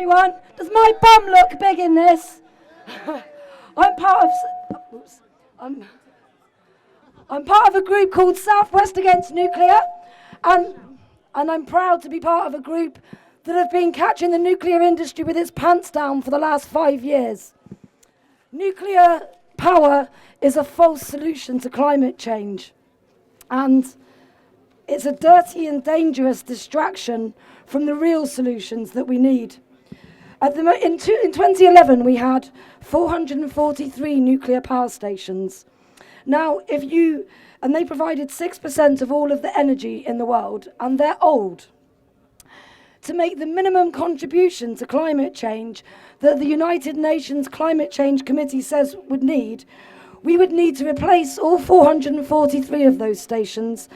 anyone? Does my bum look big in this? I'm part of a group called Southwest Against Nuclear, and I'm proud to be part of a group that have been catching the nuclear industry with its pants down for the last 5 years. Nuclear power is a false solution to climate change, and it's a dirty and dangerous distraction from the real solutions that we need. In 2011, we had 443 nuclear power stations. Now, and they provided 6% of all of the energy in the world, and they're old. To make the minimum contribution to climate change that the United Nations Climate Change Committee says we would need to replace all 443 of those stations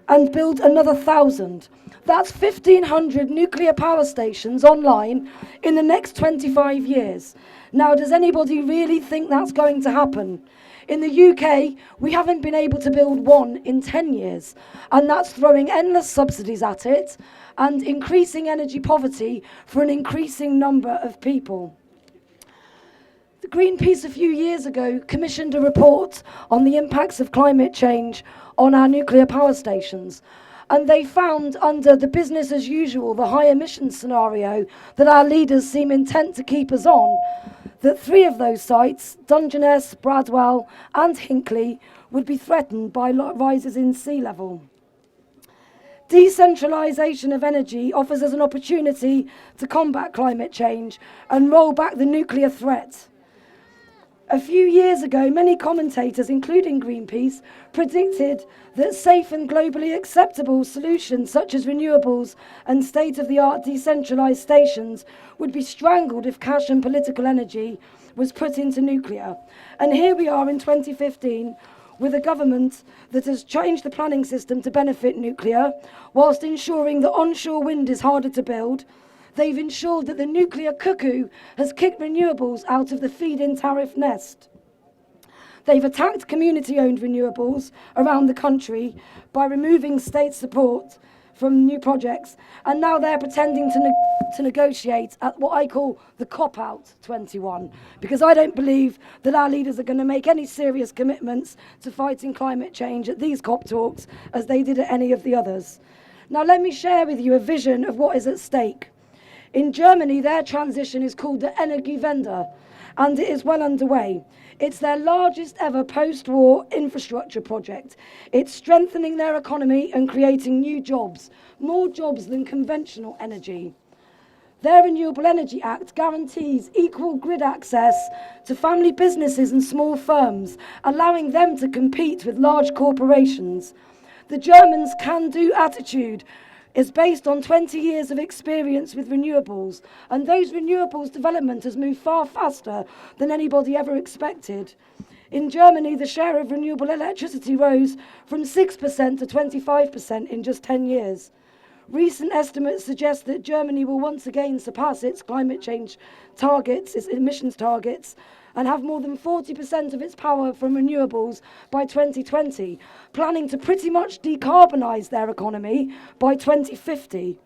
and build another 1,000. That's 1,500 nuclear power stations online in the next 25 years. Now, does anybody really think that's going to happen? In the UK, we haven't been able to build one in 10 years, and that's throwing endless subsidies at it and increasing energy poverty for an increasing number of people. The Greenpeace a few years ago commissioned a report on the impacts of climate change on our nuclear power stations, and they found under the business as usual, the high emissions scenario that our leaders seem intent to keep us on, that 3 of those sites, Dungeness, Bradwell and Hinkley, would be threatened by rises in sea level. Decentralisation of energy offers us an opportunity to combat climate change and roll back the nuclear threat. A few years ago, many commentators, including Greenpeace, predicted that safe and globally acceptable solutions such as renewables and state-of-the-art decentralised stations would be strangled if cash and political energy was put into nuclear. And here we are in 2015 with a government that has changed the planning system to benefit nuclear, whilst ensuring that onshore wind is harder to build. They've ensured that the nuclear cuckoo has kicked renewables out of the feed-in tariff nest. They've attacked community-owned renewables around the country by removing state support from new projects, and now they're pretending to negotiate at what I call the cop-out 21, because I don't believe that our leaders are going to make any serious commitments to fighting climate change at these COP talks as they did at any of the others. Now let me share with you a vision of what is at stake. In Germany, their transition is called the Energiewende, and it is well underway. It's their largest ever post-war infrastructure project. It's strengthening their economy and creating new jobs, more jobs than conventional energy. Their Renewable Energy Act guarantees equal grid access to family businesses and small firms, allowing them to compete with large corporations. The Germans' can-do attitude is based on 20 years of experience with renewables, and those renewables development has moved far faster than anybody ever expected. In Germany, the share of renewable electricity rose from 6% to 25% in just 10 years. Recent estimates suggest that Germany will once again surpass its climate change targets, its emissions targets, and have more than 40% of its power from renewables by 2020, planning to pretty much decarbonise their economy by 2050.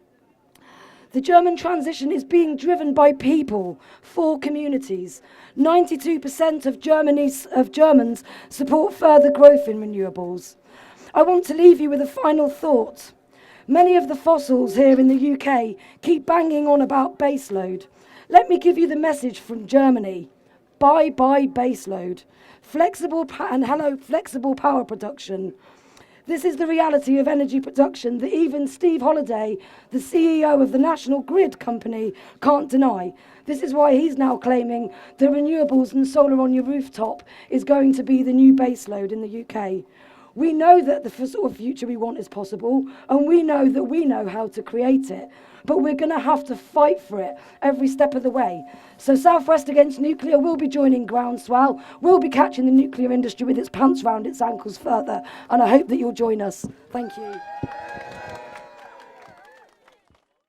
The German transition is being driven by people, for communities. 92% of Germans support further growth in renewables. I want to leave you with a final thought. Many of the fossils here in the UK keep banging on about baseload. Let me give you the message from Germany. Bye baseload. Flexible power production. This is the reality of energy production that even Steve Holliday, the CEO of the National Grid company, can't deny. This is why he's now claiming that renewables and solar on your rooftop is going to be the new baseload in the UK. We know that the sort of future we want is possible, and we know how to create it. But we're going to have to fight for it every step of the way. So Southwest Against Nuclear will be joining Groundswell. We'll be catching the nuclear industry with its pants round its ankles further. And I hope that you'll join us. Thank you.